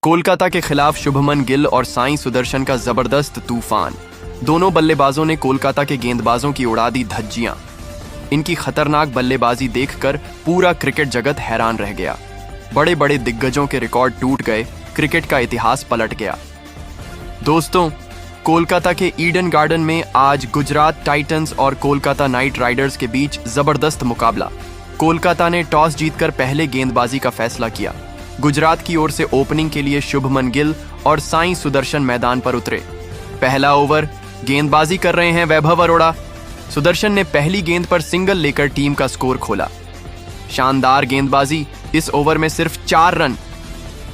कोलकाता के खिलाफ शुभमन गिल और साई सुदर्शन का जबरदस्त तूफान। दोनों बल्लेबाजों ने कोलकाता के गेंदबाजों की उड़ा दी धज्जियां। इनकी खतरनाक बल्लेबाजी देखकर पूरा क्रिकेट जगत हैरान रह गया। बड़े बड़े दिग्गजों के रिकॉर्ड टूट गए, क्रिकेट का इतिहास पलट गया। दोस्तों, कोलकाता के ईडन गार्डन में आज गुजरात टाइटंस और कोलकाता नाइट राइडर्स के बीच जबरदस्त मुकाबला। कोलकाता ने टॉस जीतकर पहले गेंदबाजी का फैसला किया। गुजरात की ओर से ओपनिंग के लिए शुभमन गिल और साई सुदर्शन मैदान पर उतरे। पहला ओवर गेंदबाजी कर रहे हैं वैभव अरोड़ा। सुदर्शन ने पहली गेंद पर सिंगल लेकर टीम का स्कोर खोला। शानदार गेंदबाजी, इस ओवर में सिर्फ 4 रन।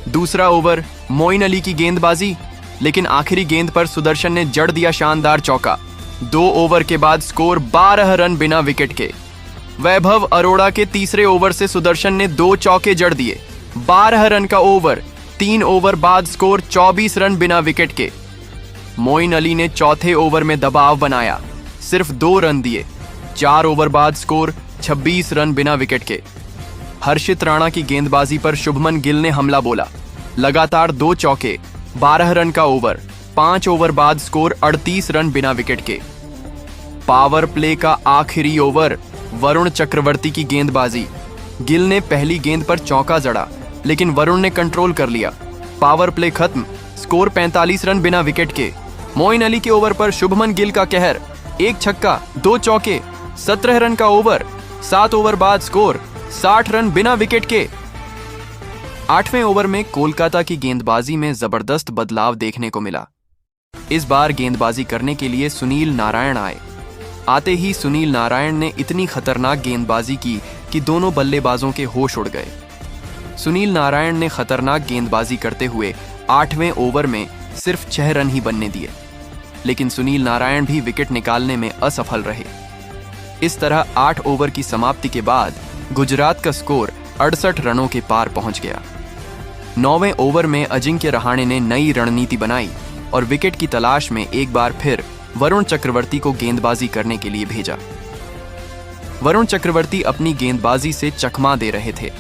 दूसरा ओवर मोइन अली की गेंदबाजी, लेकिन आखिरी गेंद पर सुदर्शन ने जड़ दिया शानदार चौका। 2 ओवर के बाद स्कोर 12 रन बिना विकेट के। वैभव अरोड़ा के तीसरे ओवर से सुदर्शन ने 2 चौके जड़ दिए। 12 रन का ओवर, 3 ओवर बाद स्कोर 24 रन बिना विकेट के। मोइन अली ने चौथे ओवर में दबाव बनाया, सिर्फ 2 रन दिए। 4 ओवर बाद स्कोर 26 रन बिना विकेट के। हर्षित राणा की गेंदबाजी पर शुभमन गिल ने हमला बोला। लगातार 2 चौके, 12 रन का ओवर, 5 ओवर बाद स्कोर 38 रन बिना विकेट के। पावर प्ले का आखिरी ओवर, वरुण चक्रवर्ती की गेंदबाजी। गिल ने पहली गेंद पर चौका जड़ा, लेकिन वरुण ने कंट्रोल कर लिया। पावर प्ले खत्म, स्कोर 45 रन बिना विकेट के। मोइन अली के ओवर पर शुभमन गिल का कहर, 1 छक्का, 2 चौके, 17 रन का ओवर, 7 ओवर बाद स्कोर 60 रन बिना विकेट के। 8वें ओवर में कोलकाता की गेंदबाजी में जबरदस्त बदलाव देखने को मिला। इस बार गेंदबाजी करने के लिए सुनील नारायण आए। आते ही सुनील नारायण ने इतनी खतरनाक गेंदबाजी की कि दोनों बल्लेबाजों के होश उड़ गए। सुनील नारायण ने खतरनाक गेंदबाजी करते हुए 8वें ओवर में सिर्फ 6 रन ही बनने दिए, लेकिन सुनील नारायण भी विकेट निकालने में असफल रहे। इस तरह 8 ओवर की समाप्ति के बाद गुजरात का स्कोर 68 रनों के पार पहुंच गया। 9वें ओवर में अजिंक्य रहाणे ने नई रणनीति बनाई और विकेट की तलाश में एक बार फिर वरुण चक्रवर्ती को गेंदबाजी करने के लिए भेजा। वरुण चक्रवर्ती अपनी गेंदबाजी से चकमा दे रहे थे।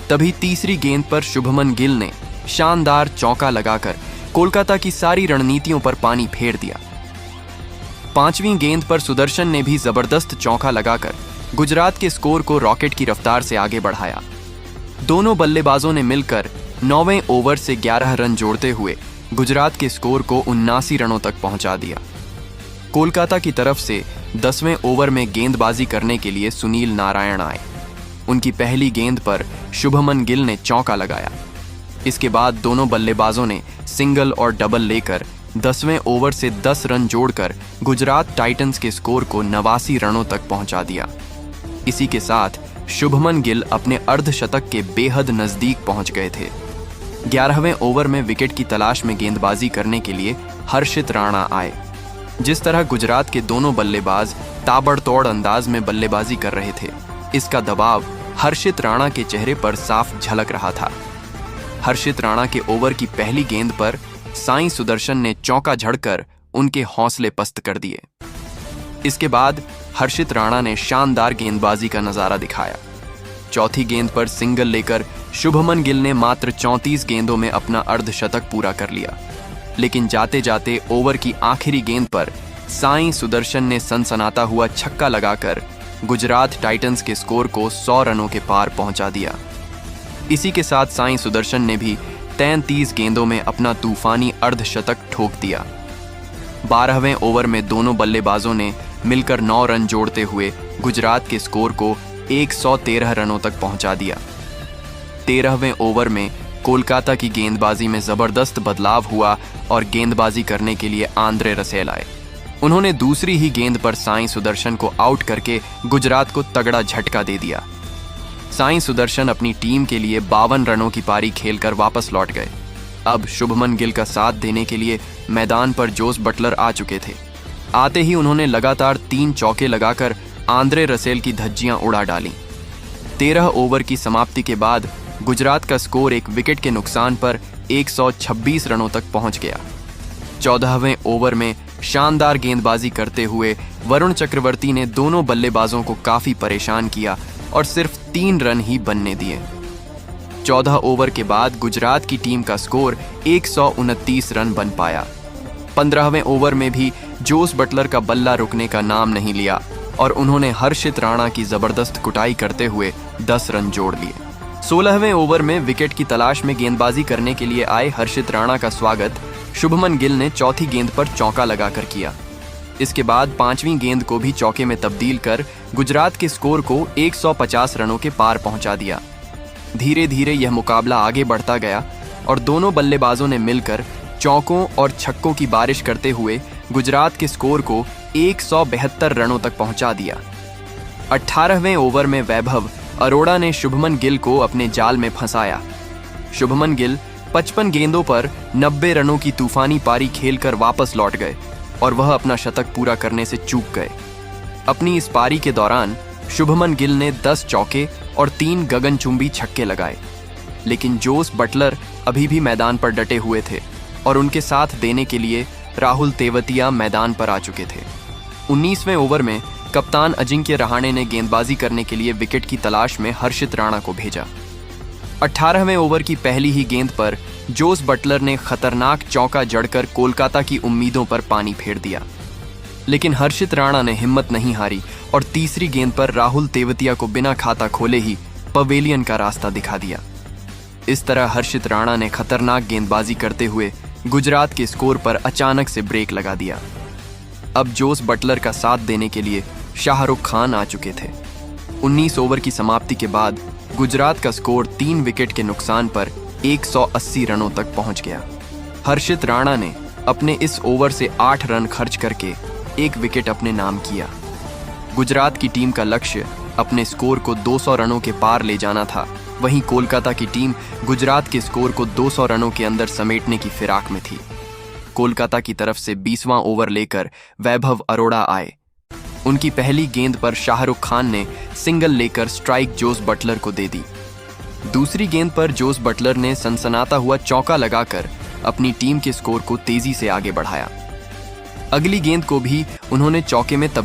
तभी तीसरी गेंद पर शुभमन गिल ने शानदार चौका लगाकर कोलकाता की सारी रणनीतियों पर पानी फेर दिया। 5वीं गेंद पर सुदर्शन ने भी जबरदस्त चौका लगाकर गुजरात के स्कोर को रॉकेट की रफ्तार से आगे बढ़ाया। दोनों बल्लेबाजों ने मिलकर 9वें ओवर से 11 रन जोड़ते हुए गुजरात के स्कोर को 79 रनों तक पहुंचा दिया। कोलकाता की तरफ से 10वें ओवर में गेंदबाजी करने के लिए सुनील नारायण आए। उनकी पहली गेंद पर शुभमन गिल ने चौका लगाया। इसके बाद दोनों बल्लेबाजों ने सिंगल और डबल लेकर 10वें ओवर से 10 रन जोड़कर गुजरात टाइटंस के स्कोर को 89 रनों तक पहुंचा दिया। इसी के साथ शुभमन गिल अपने अर्धशतक के बेहद नजदीक पहुंच गए थे। 11वें ओवर में विकेट की तलाश में गेंदबाजी करने के लिए हर्षित राणा आए। जिस तरह गुजरात के दोनों बल्लेबाज ताबड़तोड़ अंदाज में बल्लेबाजी कर रहे थे, इसका दबाव हर्षित राणा के चेहरे पर साफ झलक रहा था। हर्षित राणा के ओवर की पहली गेंद पर साई सुदर्शन ने चौका झड़कर उनके हौसले पस्त कर दिए। इसके बाद हर्षित राणा ने शानदार गेंदबाजी का नजारा दिखाया। चौथी गेंद पर सिंगल लेकर शुभमन गिल ने मात्र 34 गेंदों में अपना अर्धशतक पूरा कर लिया, लेकिन जाते जाते ओवर की आखिरी गेंद पर साई सुदर्शन ने सनसनाता हुआ छक्का लगाकर गुजरात टाइटंस के स्कोर को 100 रनों के पार पहुंचा दिया। इसी के साथ साई सुदर्शन ने भी 33 गेंदों में अपना तूफानी अर्धशतक ठोक दिया। 12वें ओवर में दोनों बल्लेबाजों ने मिलकर 9 रन जोड़ते हुए गुजरात के स्कोर को 113 रनों तक पहुंचा दिया। 13वें ओवर में कोलकाता की गेंदबाजी में जबरदस्त बदलाव हुआ और गेंदबाजी करने के लिए आंद्रे रसेल आए। उन्होंने दूसरी ही गेंद पर साई सुदर्शन को आउट करके गुजरात को तगड़ा झटका दे दिया। साई सुदर्शन अपनी टीम के लिए 52 रनों की पारी खेलकर वापस लौट गए। अब शुभमन गिल का साथ देने के लिए मैदान पर जोस बटलर आ चुके थे। आते ही उन्होंने लगातार 3 चौके लगाकर आंद्रे रसेल की धज्जियां उड़ा डाली। 13 ओवर की समाप्ति के बाद गुजरात का स्कोर एक विकेट के नुकसान पर 126 रनों तक पहुंच गया। 14वें ओवर में शानदार गेंदबाजी करते हुए वरुण चक्रवर्ती ने दोनों बल्लेबाजों को काफी परेशान किया और सिर्फ 3 रन ही बनने दिए। 14 ओवर के बाद गुजरात की टीम का स्कोर 129 रन बन पाया। 15वें ओवर में भी जोस बटलर का बल्ला रुकने का नाम नहीं लिया और उन्होंने हर्षित राणा की जबरदस्त कुटाई करते हुए 10 रन जोड़ लिए। 16वें ओवर में विकेट की तलाश में गेंदबाजी करने के लिए आए हर्षित राणा का स्वागत शुभमन गिल ने चौथी गेंद पर चौका लगाकर किया। इसके बाद 5वीं गेंद को भी चौके में तब्दील कर गुजरात के स्कोर को 150 रनों के पार पहुंचा दिया। धीरे धीरे यह मुकाबला आगे बढ़ता गया और दोनों बल्लेबाजों ने मिलकर चौकों और छक्कों की बारिश करते हुए गुजरात के स्कोर को 172 रनों तक पहुंचा दिया। 18वें ओवर में वैभव अरोड़ा ने शुभमन गिल को अपने जाल में फंसाया। शुभमन गिल 55 गेंदों पर 90 रनों की तूफानी पारी खेलकर वापस लौट गए और वह अपना शतक पूरा करने से चूक गए। अपनी इस पारी के दौरान शुभमन गिल ने 10 चौके और 3 गगनचुंबी छक्के लगाए, लेकिन जोस बटलर अभी भी मैदान पर डटे हुए थे और उनके साथ देने के लिए राहुल तेवतिया मैदान पर आ चुके थे। 19वें ओवर में कप्तान अजिंक्य रहाणे ने गेंदबाजी करने के लिए विकेट की तलाश में हर्षित राणा को भेजा। 18वें ओवर की पहली ही गेंद पर जोस बटलर ने खतरनाक चौका जड़कर कोलकाता की उम्मीदों पर पानी फेर दिया, लेकिन हर्षित राणा ने हिम्मत नहीं हारी और तीसरी गेंद पर राहुल तेवतिया को बिना खाता खोले ही पवेलियन का रास्ता दिखा दिया। इस तरह हर्षित राणा ने खतरनाक गेंदबाजी करते हुए गुजरात के स्कोर पर अचानक से ब्रेक लगा दिया। अब जोस बटलर का साथ देने के लिए शाहरुख खान आ चुके थे। 19 ओवर की समाप्ति के बाद गुजरात का स्कोर 3 विकेट के नुकसान पर 180 रनों तक पहुंच गया। हर्षित राणा ने अपने इस ओवर से 8 रन खर्च करके 1 विकेट अपने नाम किया। गुजरात की टीम का लक्ष्य अपने स्कोर को 200 रनों के पार ले जाना था, वहीं कोलकाता की टीम गुजरात के स्कोर को 200 रनों के अंदर समेटने की फिराक में थी। कोलकाता की तरफ से 20वां ओवर लेकर वैभव अरोड़ा आए। उनकी पहली गेंद पर शाहरुख खान ने सिंगल लेकर स्ट्राइक जोस बटलर को दे दी। दूसरी गेंद पर जोस बटलर ने सनसनाता हुआ चौका लगाकर अपनी टीम के स्कोर को तेजी से आगे बढ़ाया। अगली गेंद को भी उन्होंने चौके में